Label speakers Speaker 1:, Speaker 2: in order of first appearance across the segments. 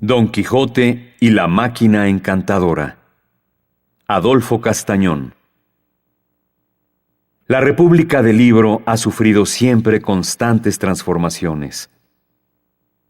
Speaker 1: Don Quijote y la máquina encantadora. Adolfo Castañón. La República del Libro ha sufrido siempre constantes transformaciones.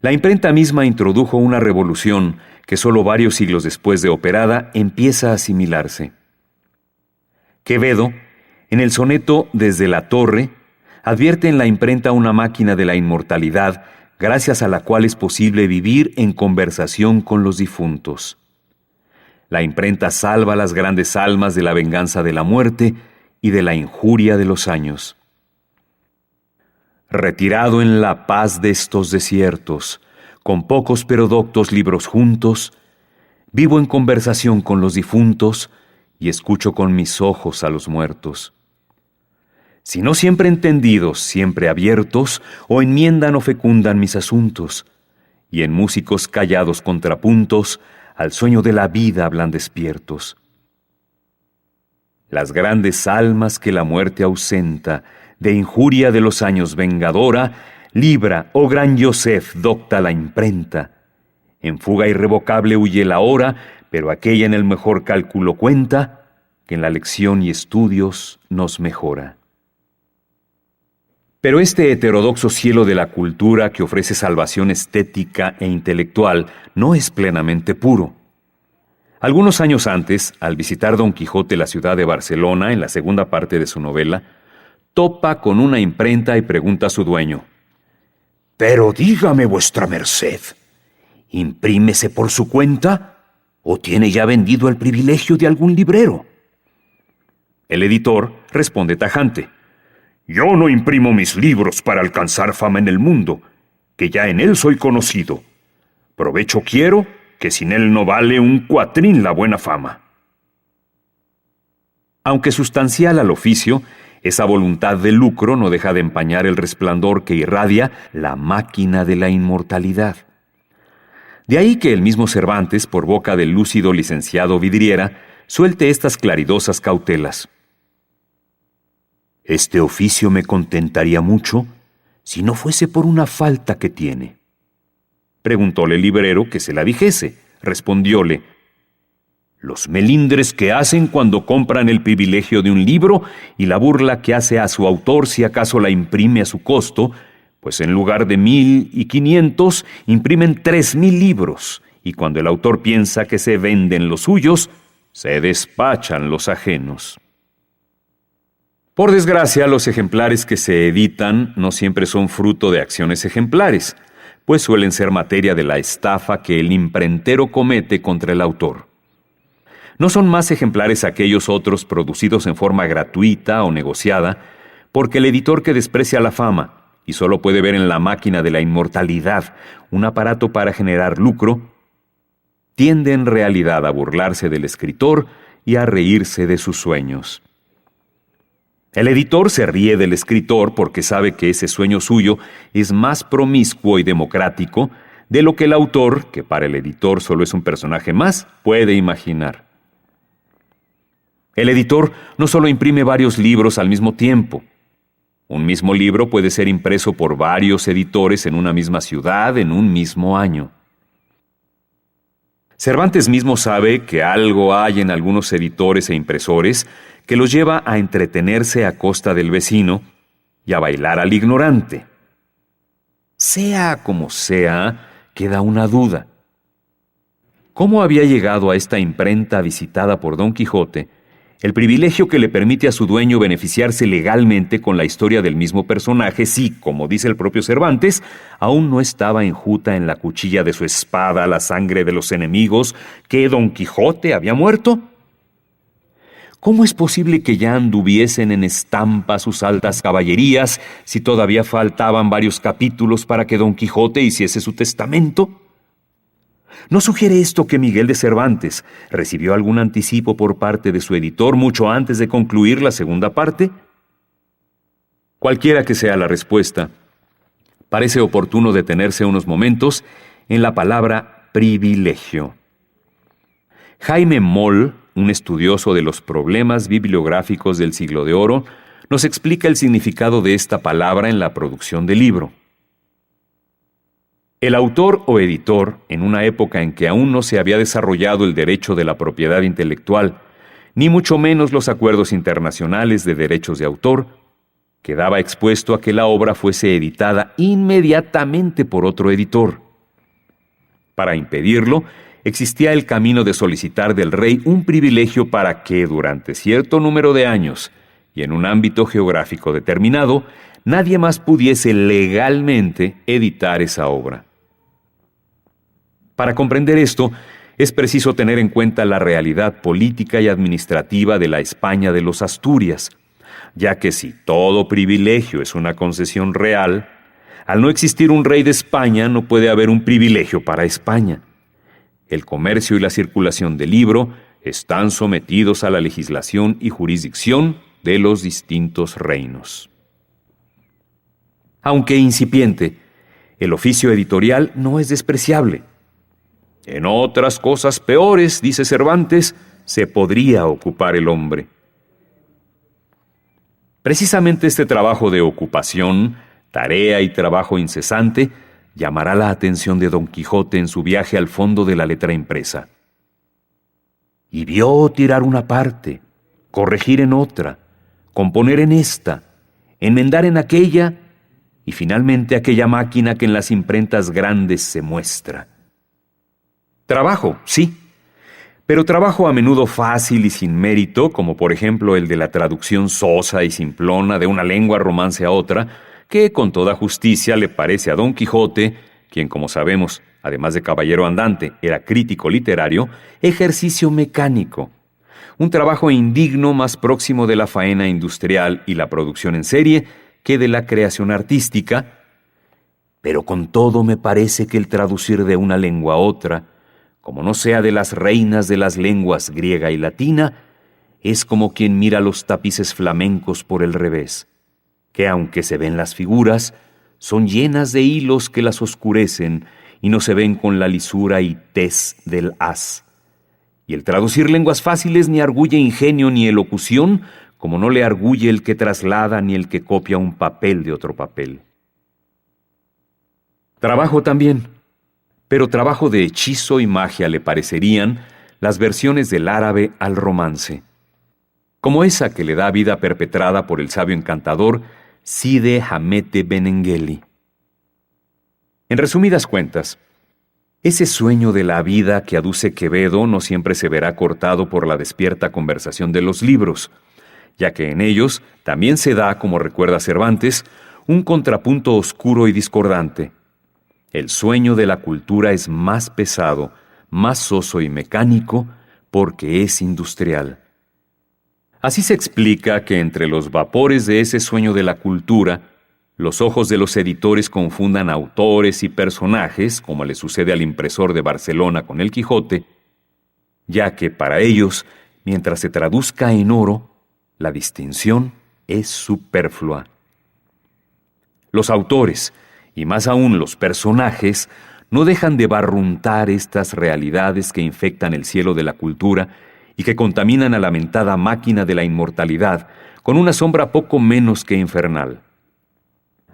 Speaker 1: La imprenta misma introdujo una revolución que solo varios siglos después de operada empieza a asimilarse. Quevedo, en el soneto Desde la Torre, advierte en la imprenta una máquina de la inmortalidad gracias a la cual es posible vivir en conversación con los difuntos. La imprenta salva a las grandes almas de la venganza de la muerte y de la injuria de los años. Retirado en la paz de estos desiertos, con pocos pero doctos libros juntos, vivo en conversación con los difuntos y escucho con mis ojos a los muertos. Si no siempre entendidos, siempre abiertos, o enmiendan o fecundan mis asuntos, y en músicos callados contrapuntos, al sueño de la vida hablan despiertos. Las grandes almas que la muerte ausenta, de injuria de los años vengadora, libra, oh gran Yosef, docta la imprenta. En fuga irrevocable huye la hora, pero aquella en el mejor cálculo cuenta, que en la lección y estudios nos mejora. Pero este heterodoxo cielo de la cultura que ofrece salvación estética e intelectual no es plenamente puro. Algunos años antes, al visitar Don Quijote la ciudad de Barcelona, en la segunda parte de su novela, topa con una imprenta y pregunta a su dueño: «Pero dígame vuestra merced, ¿imprímese por su cuenta o tiene ya vendido el privilegio de algún librero?» El editor responde tajante: «Yo no imprimo mis libros para alcanzar fama en el mundo, que ya en él soy conocido. Provecho quiero, que sin él no vale un cuatrín la buena fama». Aunque sustancial al oficio, esa voluntad de lucro no deja de empañar el resplandor que irradia la máquina de la inmortalidad. De ahí que el mismo Cervantes, por boca del lúcido licenciado Vidriera, suelte estas claridosas cautelas: «Este oficio me contentaría mucho si no fuese por una falta que tiene». Preguntóle el librero que se la dijese. Respondióle: «Los melindres que hacen cuando compran el privilegio de un libro y la burla que hace a su autor si acaso la imprime a su costo, pues en lugar de 1,500 imprimen 3,000 libros, y cuando el autor piensa que se venden los suyos, se despachan los ajenos». Por desgracia, los ejemplares que se editan no siempre son fruto de acciones ejemplares, pues suelen ser materia de la estafa que el imprentero comete contra el autor. No son más ejemplares aquellos otros producidos en forma gratuita o negociada, porque el editor que desprecia la fama y solo puede ver en la máquina de la inmortalidad un aparato para generar lucro, tiende en realidad a burlarse del escritor y a reírse de sus sueños. El editor se ríe del escritor porque sabe que ese sueño suyo es más promiscuo y democrático de lo que el autor, que para el editor solo es un personaje más, puede imaginar. El editor no solo imprime varios libros al mismo tiempo. Un mismo libro puede ser impreso por varios editores en una misma ciudad en un mismo año. Cervantes mismo sabe que algo hay en algunos editores e impresores que los lleva a entretenerse a costa del vecino y a bailar al ignorante. Sea como sea, queda una duda. ¿Cómo había llegado a esta imprenta visitada por Don Quijote el privilegio que le permite a su dueño beneficiarse legalmente con la historia del mismo personaje si, como dice el propio Cervantes, aún no estaba enjuta en la cuchilla de su espada la sangre de los enemigos que Don Quijote había muerto? ¿Cómo es posible que ya anduviesen en estampa sus altas caballerías si todavía faltaban varios capítulos para que Don Quijote hiciese su testamento? ¿No sugiere esto que Miguel de Cervantes recibió algún anticipo por parte de su editor mucho antes de concluir la segunda parte? Cualquiera que sea la respuesta, parece oportuno detenerse unos momentos en la palabra privilegio. Jaime Moll, un estudioso de los problemas bibliográficos del Siglo de Oro, nos explica el significado de esta palabra en la producción del libro. El autor o editor, en una época en que aún no se había desarrollado el derecho de la propiedad intelectual, ni mucho menos los acuerdos internacionales de derechos de autor, quedaba expuesto a que la obra fuese editada inmediatamente por otro editor. Para impedirlo, existía el camino de solicitar del rey un privilegio para que, durante cierto número de años y en un ámbito geográfico determinado, nadie más pudiese legalmente editar esa obra. Para comprender esto, es preciso tener en cuenta la realidad política y administrativa de la España de los Asturias, ya que si todo privilegio es una concesión real, al no existir un rey de España no puede haber un privilegio para España. El comercio y la circulación del libro están sometidos a la legislación y jurisdicción de los distintos reinos. Aunque incipiente, el oficio editorial no es despreciable. En otras cosas peores, dice Cervantes, se podría ocupar el hombre. Precisamente este trabajo de ocupación, tarea y trabajo incesante, llamará la atención de Don Quijote en su viaje al fondo de la letra impresa. Y vio tirar una parte, corregir en otra, componer en esta, enmendar en aquella, y finalmente aquella máquina que en las imprentas grandes se muestra. Trabajo, sí, pero trabajo a menudo fácil y sin mérito, como por ejemplo el de la traducción sosa y simplona de una lengua romance a otra, que con toda justicia le parece a Don Quijote, quien, como sabemos, además de caballero andante, era crítico literario, ejercicio mecánico, un trabajo indigno más próximo de la faena industrial y la producción en serie que de la creación artística, pero con todo me parece que el traducir de una lengua a otra, como no sea de las reinas de las lenguas griega y latina, es como quien mira los tapices flamencos por el revés, que aunque se ven las figuras, son llenas de hilos que las oscurecen y no se ven con la lisura y tez del haz. Y el traducir lenguas fáciles ni arguye ingenio ni elocución, como no le arguye el que traslada ni el que copia un papel de otro papel. Trabajo también, pero trabajo de hechizo y magia le parecerían las versiones del árabe al romance, como esa que le da vida perpetrada por el sabio encantador Cide Hamete Benengeli. En resumidas cuentas, ese sueño de la vida que aduce Quevedo no siempre se verá cortado por la despierta conversación de los libros, ya que en ellos también se da, como recuerda Cervantes, un contrapunto oscuro y discordante. El sueño de la cultura es más pesado, más soso y mecánico, porque es industrial. Así se explica que entre los vapores de ese sueño de la cultura, los ojos de los editores confundan autores y personajes, como le sucede al impresor de Barcelona con el Quijote, ya que para ellos, mientras se traduzca en oro, la distinción es superflua. Los autores, y más aún los personajes, no dejan de barruntar estas realidades que infectan el cielo de la cultura y que contaminan a la mentada máquina de la inmortalidad con una sombra poco menos que infernal.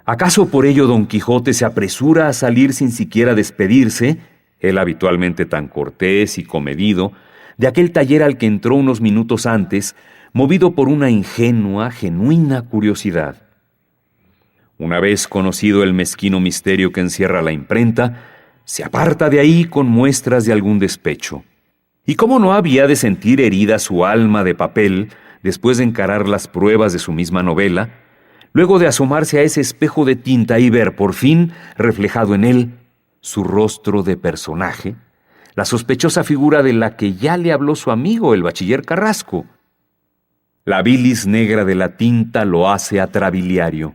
Speaker 1: ¿Acaso por ello Don Quijote se apresura a salir sin siquiera despedirse, él habitualmente tan cortés y comedido, de aquel taller al que entró unos minutos antes, movido por una ingenua, genuina curiosidad? Una vez conocido el mezquino misterio que encierra la imprenta, se aparta de ahí con muestras de algún despecho. ¿Y cómo no había de sentir herida su alma de papel después de encarar las pruebas de su misma novela, luego de asomarse a ese espejo de tinta y ver por fin reflejado en él su rostro de personaje, la sospechosa figura de la que ya le habló su amigo el bachiller Carrasco? La bilis negra de la tinta lo hace atrabiliario.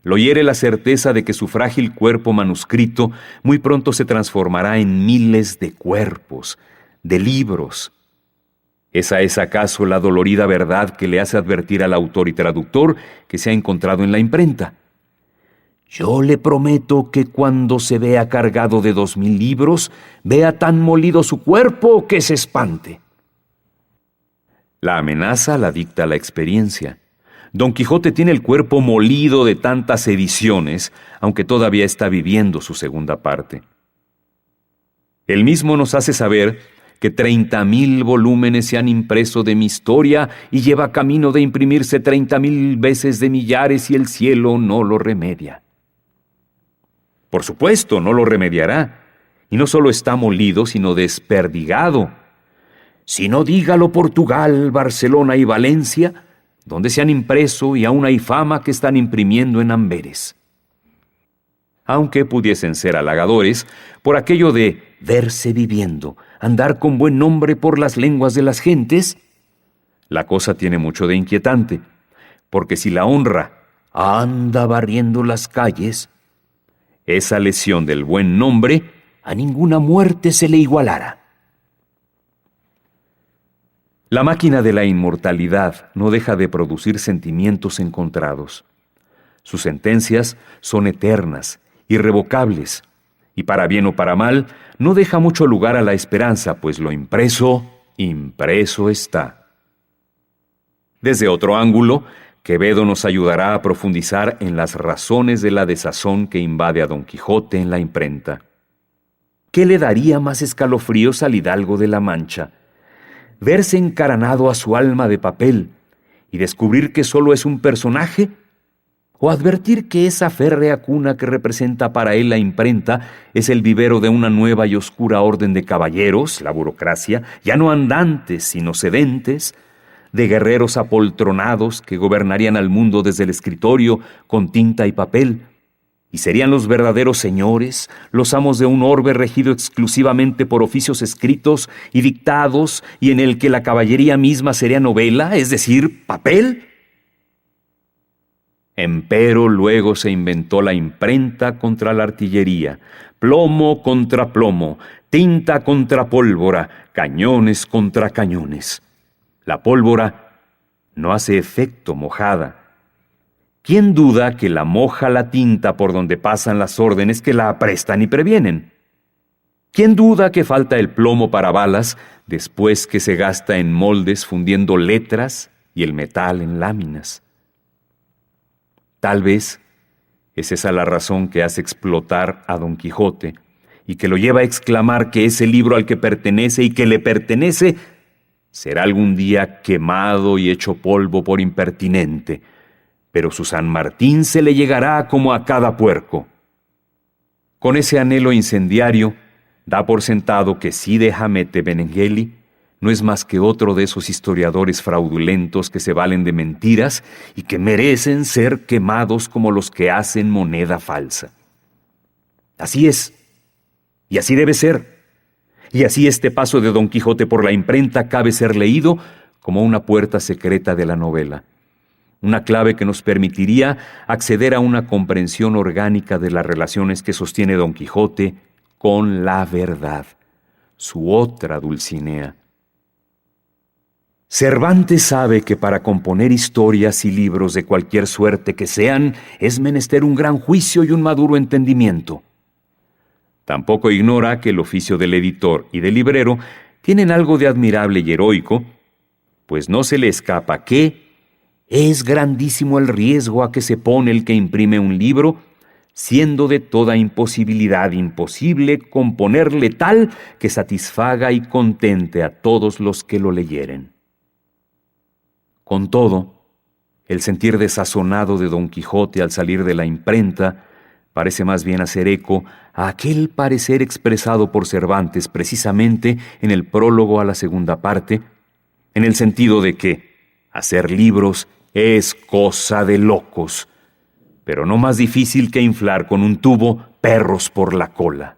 Speaker 1: Lo hiere la certeza de que su frágil cuerpo manuscrito muy pronto se transformará en miles de cuerpos, de libros. ¿Esa es acaso la dolorida verdad que le hace advertir al autor y traductor que se ha encontrado en la imprenta? Yo le prometo que cuando se vea cargado de 2000 libros, vea tan molido su cuerpo que se espante. La amenaza la dicta la experiencia. Don Quijote tiene el cuerpo molido de tantas ediciones, aunque todavía está viviendo su segunda parte. Él mismo nos hace saber que 30,000 volúmenes se han impreso de mi historia y lleva camino de imprimirse 30,000 veces de millares y el cielo no lo remedia. Por supuesto, no lo remediará, y no solo está molido, sino desperdigado. Si no, dígalo Portugal, Barcelona y Valencia, donde se han impreso y aún hay fama que están imprimiendo en Amberes. Aunque pudiesen ser halagadores, por aquello de verse viviendo, andar con buen nombre por las lenguas de las gentes, la cosa tiene mucho de inquietante, porque si la honra anda barriendo las calles, esa lesión del buen nombre a ninguna muerte se le igualará. La máquina de la inmortalidad no deja de producir sentimientos encontrados. Sus sentencias son eternas, irrevocables, y para bien o para mal, no deja mucho lugar a la esperanza, pues lo impreso, impreso está. Desde otro ángulo, Quevedo nos ayudará a profundizar en las razones de la desazón que invade a Don Quijote en la imprenta. ¿Qué le daría más escalofríos al hidalgo de la Mancha? ¿Verse encaranado a su alma de papel y descubrir que solo es un personaje? ¿O advertir que esa férrea cuna que representa para él la imprenta es el vivero de una nueva y oscura orden de caballeros, la burocracia, ya no andantes sino sedentes, de guerreros apoltronados que gobernarían al mundo desde el escritorio con tinta y papel, y serían los verdaderos señores, los amos de un orbe regido exclusivamente por oficios escritos y dictados, y en el que la caballería misma sería novela, es decir, papel? Empero luego se inventó la imprenta contra la artillería, plomo contra plomo, tinta contra pólvora, cañones contra cañones. La pólvora no hace efecto mojada. ¿Quién duda que la moja la tinta por donde pasan las órdenes que la aprestan y previenen? ¿Quién duda que falta el plomo para balas después que se gasta en moldes fundiendo letras y el metal en láminas? Tal vez es esa la razón que hace explotar a Don Quijote y que lo lleva a exclamar que ese libro al que pertenece y que le pertenece será algún día quemado y hecho polvo por impertinente, pero su San Martín se le llegará como a cada puerco. Con ese anhelo incendiario, da por sentado que Cide Hamete Benengeli no es más que otro de esos historiadores fraudulentos que se valen de mentiras y que merecen ser quemados como los que hacen moneda falsa. Así es, y así debe ser. Y así este paso de Don Quijote por la imprenta cabe ser leído como una puerta secreta de la novela, una clave que nos permitiría acceder a una comprensión orgánica de las relaciones que sostiene Don Quijote con la verdad, su otra Dulcinea. Cervantes sabe que para componer historias y libros de cualquier suerte que sean, es menester un gran juicio y un maduro entendimiento. Tampoco ignora que el oficio del editor y del librero tienen algo de admirable y heroico, pues no se le escapa que es grandísimo el riesgo a que se pone el que imprime un libro, siendo de toda imposibilidad imposible componerle tal que satisfaga y contente a todos los que lo leyeren. Con todo, el sentir desazonado de Don Quijote al salir de la imprenta parece más bien hacer eco a aquel parecer expresado por Cervantes precisamente en el prólogo a la segunda parte, en el sentido de que hacer libros es cosa de locos, pero no más difícil que inflar con un tubo perros por la cola.